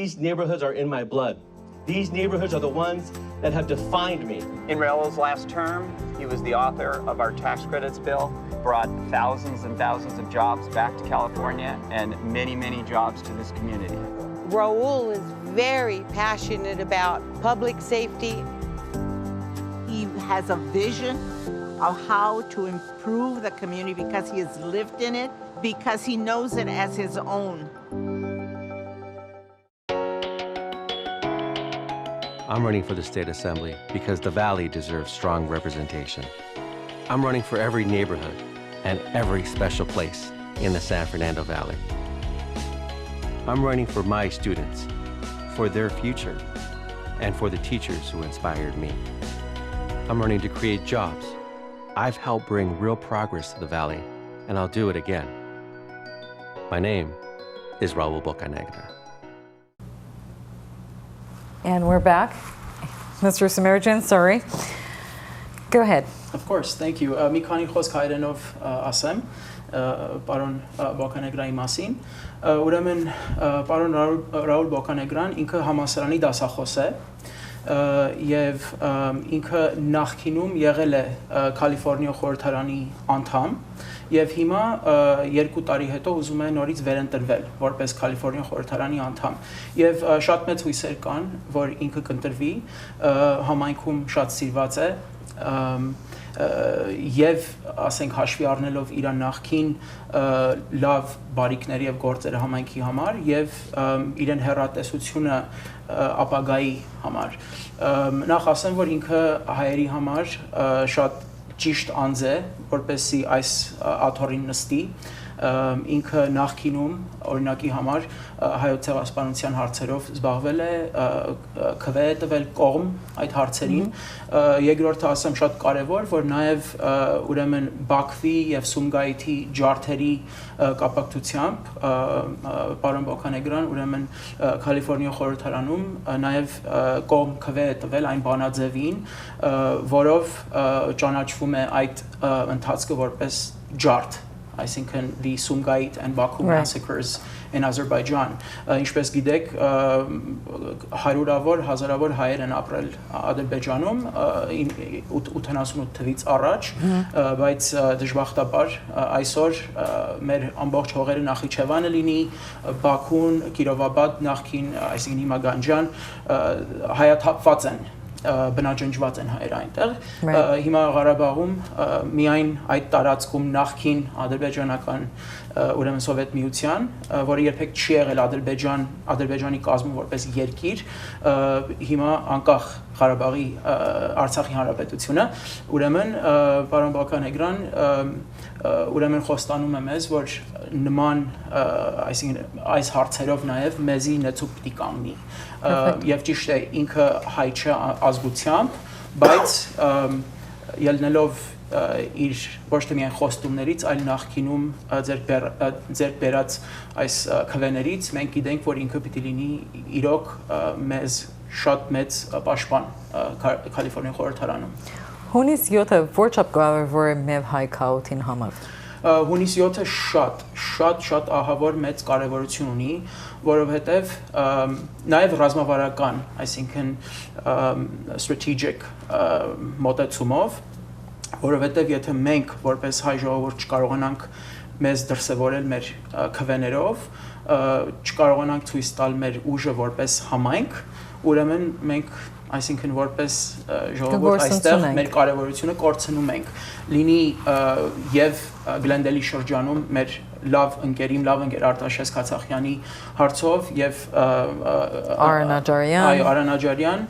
these neighborhoods are in my blood. These neighborhoods are the ones that have defined me. In Raul's last term, he was the author of our tax credits bill, brought thousands and thousands of jobs back to California and many, many jobs to this community. Raul is very passionate about public safety. He has a vision of how to improve the community because he has lived in it, because he knows it as his own. I'm running for the State Assembly because the Valley deserves strong representation. I'm running for every neighborhood and every special place in the San Fernando Valley. I'm running for my students, for their future, and for the teachers who inspired me. I'm running to create jobs. I've helped bring real progress to the Valley, and I'll do it again. My name is Raul Bocanegra. And we're back. Mr. Semerdjian, sorry. Go ahead. Of course, thank you. Մի քանի խոսք հայերենով ասեմ, պարոն Bocanegra-ի մասին։ Ուրեմն պարոն Raul Bocanegra-ն ինքը համալսարանի դասախոս է եւ ինքը նախկինում եղել է Կալիֆոռնիա խորհրդարանի անդամ եւ հիմա 2 տարի հետո ուզում է նորից վերընտրվել որպես Կալիֆոռնիա խորհրդարանի անդամ եւ շատ մեծ հույսեր կան որ ինքը կընտրվի համայնքում շատ սիրված է եւ ասենք հաշվի առնելով իր նախքին լավ բարիքներ եւ գործերը համայնքի համար եւ իրեն հեռատեսությունը ապագայի համար նախ ասեմ որ ինքը հայերի համար շատ ճիշտ անձ է որպեսզի այս աթոռին նստի ինքը նախկինում օրինակի համար հայոց ցեղասպանության հարցերով զբաղվել է քվե է տվել կողմ այդ հարցերին երկրորդը ասեմ շատ կարևոր որ նաև ուրեմն Բաքվի եւ Սումգայիթի ջարդերի կապակցությամբ պարոն Bocanegra-ն ուրեմն Կալիֆոռնիա խորհրդարանում նաև կողմ քվե է տվել այն բանաձևին որով ճանաչվում է այդ ընթացքը որպես ջարդ այսինքն the Sumgait and Baku massacres in Azerbaijan ինչպես գիտեք հարյուրավոր հազարավոր հայեր են ապրել Ադրբեջանում 88 թվից առաջ բայց դժբախտաբար այսօր մեր ամբողջ հողերը Նախիջևանը լինի Բաքուն Կիրովաբադ նախքին այսինքն հիմա Գանջան հայաթափված են բնաջնջված են հայերը այնտեղ հիմա Ղարաբաղում միայն այդ տարածքում նախքին ադրբեջանական ուրեմն սովետ միության որը երբեք չի եղել ադրբեջանի կազմում որպես երկիր հիմա անկախ Ղարաբաղի Արցախի հանրապետությունը ուրեմն պարոն Bocanegra-ն ուրեմն խոստանում է մեզ որ նման այսինքն այս հարցերով նաև մեզի նեցուկ պիտի կանգնի եւ ճիշտ է ինքը հայ չէ ազգությամբ բայց ելնելով իր ոչ թե միայն խոստումներից այլ նախկինում ձեր բերած այս քվեներից մենք գիտենք որ ինքը պիտի լինի իրոք մեզ շատ մեծ պաշտպան Կալիֆոռնիա խորհրդարանում Հունիս 7-ը որ չափ կարևոր է մեր հայ քաոթին համար Հունիս 7-ը շատ ահավոր մեծ կարևորություն ունի, որովհետև նաև ռազմավարական, այսինքն strategic մոտեցումով, որովհետև եթե մենք որպես հայ ժողովուրդ չկարողանանք մեզ դրսևորել մեր քվեներով, չկարողանանք ցույց տալ մեր ուժը որպես համայնք, ուրեմն մենք այսինքն որպես ժողովուրդ այստեղ մեր կարևորությունը կորցնում ենք լինի եւ Գլենդելի շրջանում մեր լավ ընկեր Արտաշես Քացախյանի հարցով եւ Արանաջարյան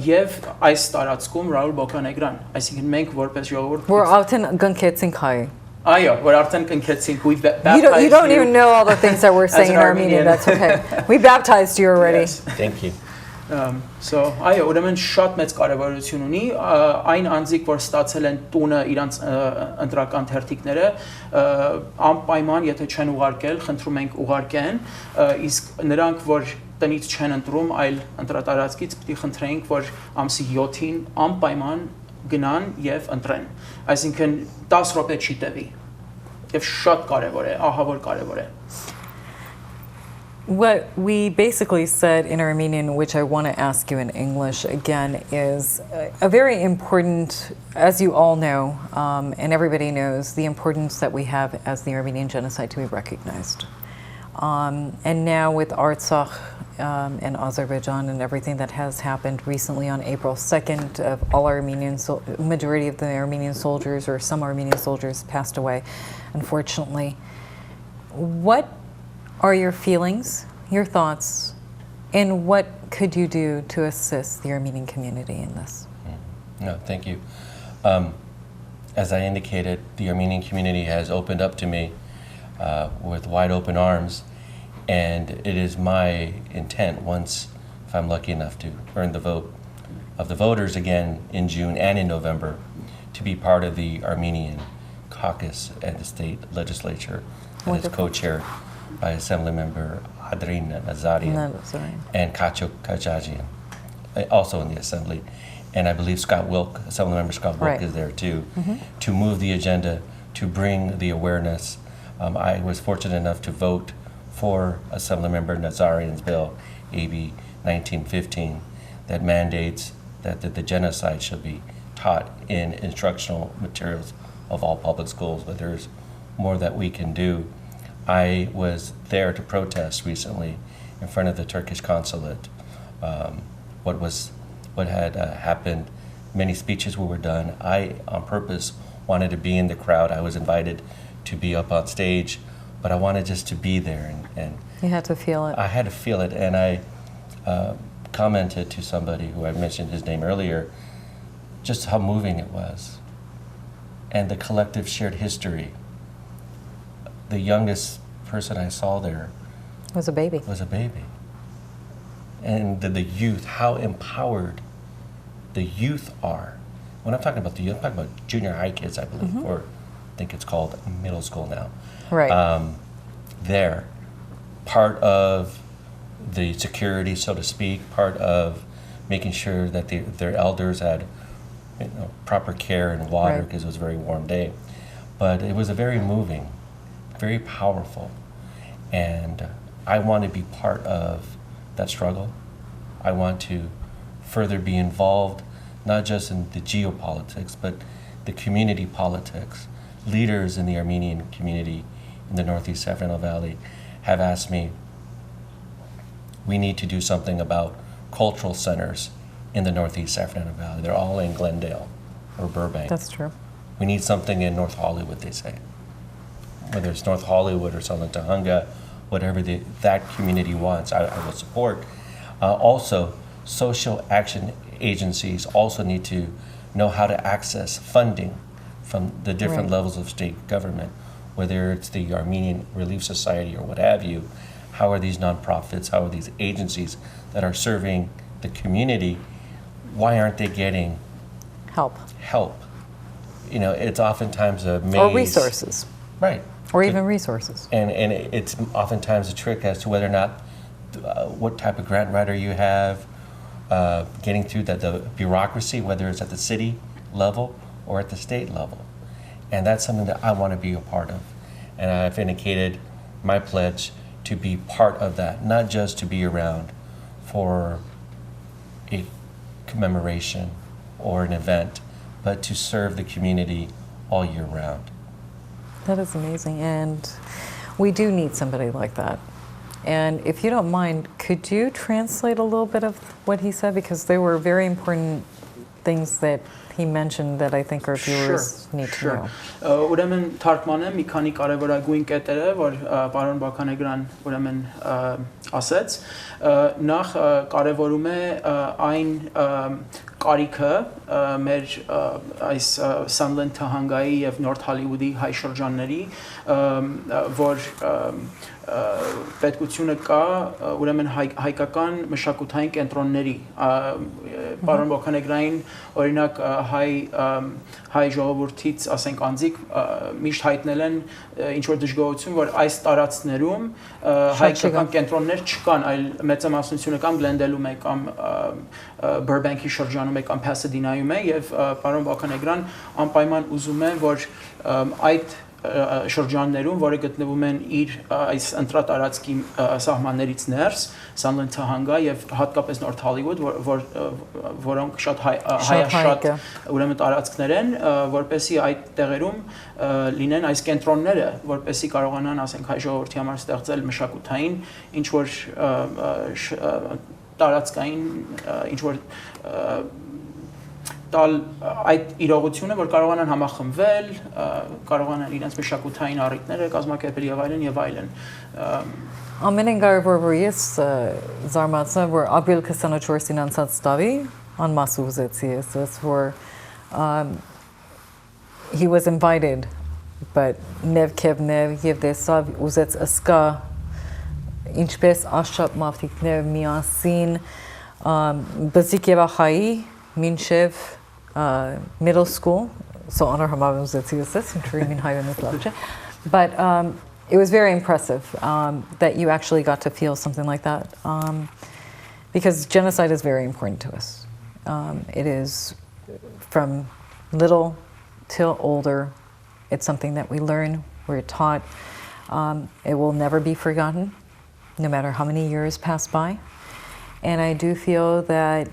եւ այս տարածքում Raul Bocanegra-ն այսինքն մենք որպես ժողովուրդ որ արդեն կնքեցինք հայ Այո, որ արդեն կնքեցինք we baptized you don't even know all the things that we're saying in Armenian that's okay we baptized you already yes. Thank you So այո, ուրեմն շատ մեծ կարևորություն ունի այն անձիկ, որ ստացել են տունը իրանց ընտրական թերթիկները, անպայման, եթե չեն ուղարկել, խնդրում ենք ուղարկեն, իսկ նրանք, որ տնից չեն ընտրում, այլ ընտրատարածքից պիտի խնդրենք, որ ամսի 7-ին անպայման գնան եւ ընտրեն։ Այսինքն 10 րոպե չի տևի։ Եվ շատ կարևոր է, ահավոր կարևոր է։ What we basically said in Armenian, which I want to ask you in English again, is a very important, as you all know, and everybody knows, the importance that we have as the Armenian genocide to be recognized. And now with Artsakh and Azerbaijan and everything that has happened recently on April 2nd, all Armenian, majority of the Armenian soldiers or some Armenian soldiers passed away, unfortunately. What are your feelings, your thoughts, and what could you do to assist the Armenian community in this? No, thank you. As I indicated, the Armenian community has opened up to me with wide open arms, and it is my intent, once, if I'm lucky enough to earn the vote of the voters again in June and in November, to be part of the Armenian caucus at the state legislature that is co-chaired by Assemblymember Adrin Nazarian and Kacho Kajajian, also in the Assembly. And I believe Scott Wilk, Assemblymember Scott Wilk, is there too, to move the agenda, to bring the awareness. I was fortunate enough to vote for Assemblymember Nazarian's bill, AB 1915, that mandates that the genocide should be taught in instructional materials of all public schools, but there's more that we can do. I was there to protest recently in front of the Turkish consulate. What had happened, many speeches were done. I, on purpose, wanted to be in the crowd. I was invited to be up on stage, but I wanted just to be there. And you had to feel it. I had to feel it, and I commented to somebody who I mentioned his name earlier, just how moving it was. And the collective shared history. The youngest person I saw there was a baby. And the youth, how empowered the youth are. When I'm talking about the youth, I'm talking about junior high kids, I believe, or I think it's called middle school now. Right. They're part of the security, so to speak, part of making sure that their elders had proper care and water, because it was a very warm day. But it was a very moving, very powerful, and I want to be part of that struggle. I want to further be involved, not just in the geopolitics, but the community politics. Leaders in the Armenian community in the Northeast Safranal Valley have asked me, we need to do something about cultural centers in the Northeast Safranal Valley. They're all in Glendale or Burbank. That's true. We need something in North Hollywood, they say. Whether it's North Hollywood or Southern Tahunga, whatever that community wants, I will support. Also, social action agencies also need to know how to access funding from the different levels of state government, whether it's the Armenian Relief Society or what have you. How are these nonprofits, how are these agencies that are serving the community, why aren't they getting help? It's oftentimes a maze. Or resources. Right. Or even resources. And it's oftentimes a trick as to whether or not, what type of grant writer you have, getting through the bureaucracy, whether it's at the city level or at the state level. And that's something that I want to be a part of. And I've indicated my pledge to be part of that, not just to be around for a commemoration or an event, but to serve the community all year round. That is amazing, and we do need somebody like that. And if you don't mind, could you translate a little bit of what he said? Because there were very important things that he mentioned that I think our viewers need to know. Ուրեմն թարգմանեմ մի քանի կարևորագույն կետերը, որ պարոն Բոկանեգրան ուրեմն ասեց, նախ կարևորում է այն կարիքը մեր այս Սանլեն Թահանգայի եւ Նորթ Հոլիվուդի հայ շրջանների, որ պետքությունը կա ուրեմն հայկական մշակութային կենտրոնների, պարոն Բոկանեգրային օրինակ հայ ժողովրդից, ասենք անձիկ միշտ հայտնել են ինչ որ դժգոհություն, որ այս տարածքներում հայկական կենտրոններ չկան, այլ մեծամասնությունը կամ Գլենդելում է, կամ Բուրբենքի շրջանում է, կամ Փասադինայում է, եւ պարոն Բոկանեգրան անպայման ուզում է, որ այդ շրջաններում, որը գտնվում են իր այս ընտրատարածքի սահմաններից ներս, Սանլեն Թահանգա եւ հատկապես Նորթ Հոլիվուդ, որոնք շատ հայաշատ ուրեմն տարածքներ են, որպեսզի այդ տեղերում լինեն այս կենտրոնները, որպեսզի կարողանան, ասենք, հայ ժողովրդի համար ստեղծել մշակութային ինչ որ տարածքային ինչ որ տալ այդ իրողությունը, որ կարողանան համախմբվել, կարողանան իրենց մշակութային առիթները կազմակերպել եւ այլն եւ այլն։ Ամենեն կարևորը ես զարմացա, որ ապրիլ 24-ին անցած տարի անմասու ուզեցի ես, որ he was invited, but nev եւ դեսավ ուզեց ըսկա ինչպես աշխատ մավթիկներ միասին բզիկ եւ ախայի մինչեւ middle school, so honor Harout but it was very impressive that you actually got to feel something like that because genocide is very important to us. It is from little till older. It's something that we learn, we're taught. It will never be forgotten, no matter how many years pass by. And I do feel that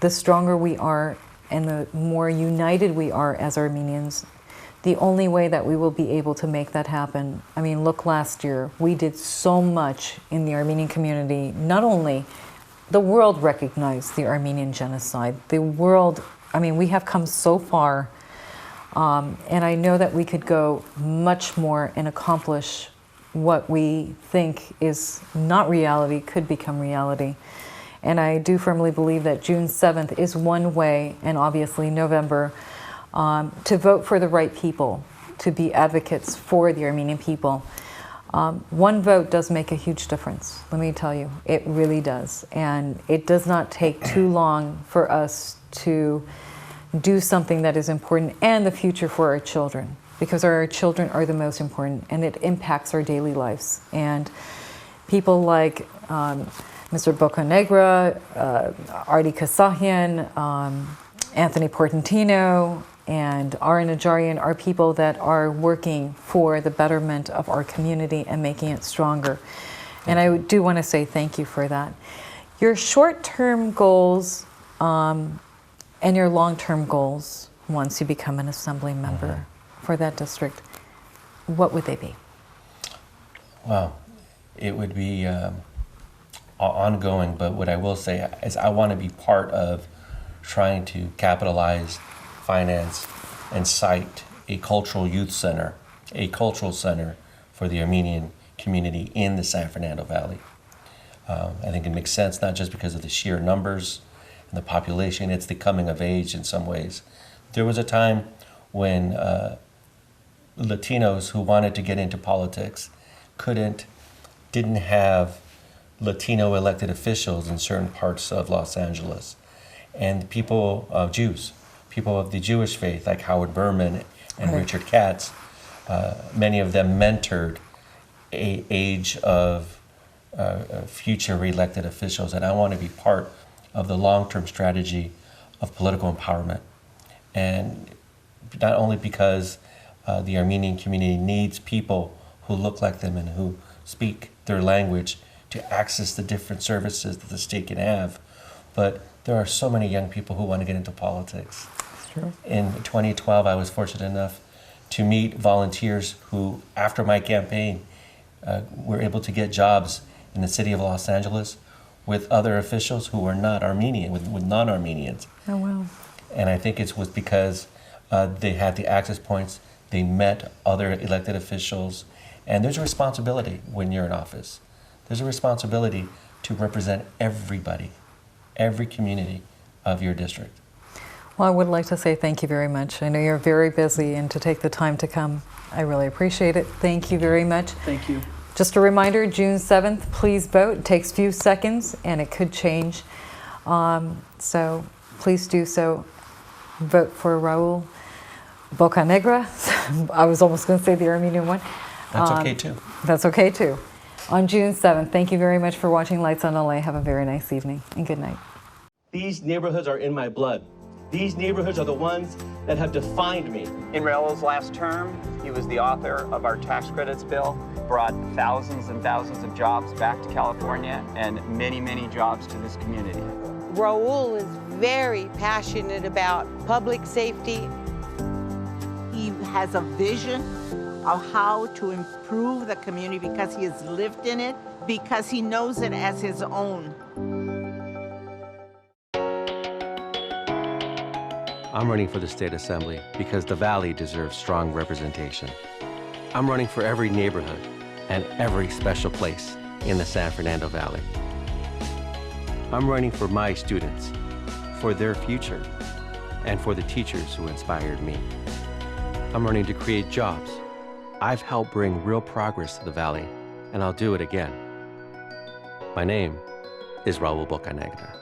the stronger we are and the more united we are as Armenians, the only way that we will be able to make that happen. I mean, look, last year, we did so much in the Armenian community. Not only the world recognized the Armenian genocide, the world, I mean, we have come so far, and I know that we could go much more and accomplish what we think is not reality could become reality. And I do firmly believe that June 7th is one way, and obviously November, to vote for the right people, to be advocates for the Armenian people. One vote does make a huge difference, let me tell you. It really does. And it does not take too long for us to do something that is important and the future for our children, because our children are the most important and it impacts our daily lives. And people like Mr. Bocanegra, Artie Kasahian, Anthony Portantino, and Ara Najarian are people that are working for the betterment of our community and making it stronger. And I do want to say thank you for that. Your short-term goals and your long-term goals once you become an assembly member for that district, what would they be? Well, it would be ongoing, but what I will say is I want to be part of trying to capitalize, finance, and cite a cultural youth center, a cultural center for the Armenian community in the San Fernando Valley. I think it makes sense not just because of the sheer numbers and the population, it's the coming of age in some ways. There was a time when Latinos who wanted to get into politics didn't have Latino elected officials in certain parts of Los Angeles. And people of Jews, people of the Jewish faith like Howard Berman and Richard Katz, many of them mentored an age of future elected officials. And I want to be part of the long-term strategy of political empowerment. And not only because the Armenian community needs people who look like them and who speak their language to access the different services that the state can have, but there are so many young people who want to get into politics. That's true. In 2012, I was fortunate enough to meet volunteers who, after my campaign, were able to get jobs in the city of Los Angeles with other officials who were not Armenian, with non-Armenians. Oh, wow. And I think it was because they had the access points, they met other elected officials, and there's a responsibility when you're in office. There's a responsibility to represent everybody, every community of your district. Well, I would like to say thank you very much. I know you're very busy, and to take the time to come, I really appreciate it. Thank you very much. Thank you. Just a reminder, June 7th, please vote. It takes a few seconds, and it could change. So please do so. Vote for Raul Bocanegra. I was almost going to say the Armenian one. That's okay too. That's okay too. On June 7th, thank you very much for watching Lights on LA. Have a very nice evening and good night. These neighborhoods are in my blood. These neighborhoods are the ones that have defined me. In Raul's last term, he was the author of our tax credits bill, brought thousands and thousands of jobs back to California and many, many jobs to this community. Raul is very passionate about public safety. He has a vision of how to improve the community because he has lived in it, because he knows it as his own. I'm running for the State Assembly because the Valley deserves strong representation. I'm running for every neighborhood and every special place in the San Fernando Valley. I'm running for my students, for their future, and for the teachers who inspired me. I'm running to create jobs. I've helped bring real progress to the Valley, and I'll do it again. My name is Raul Bocanegra.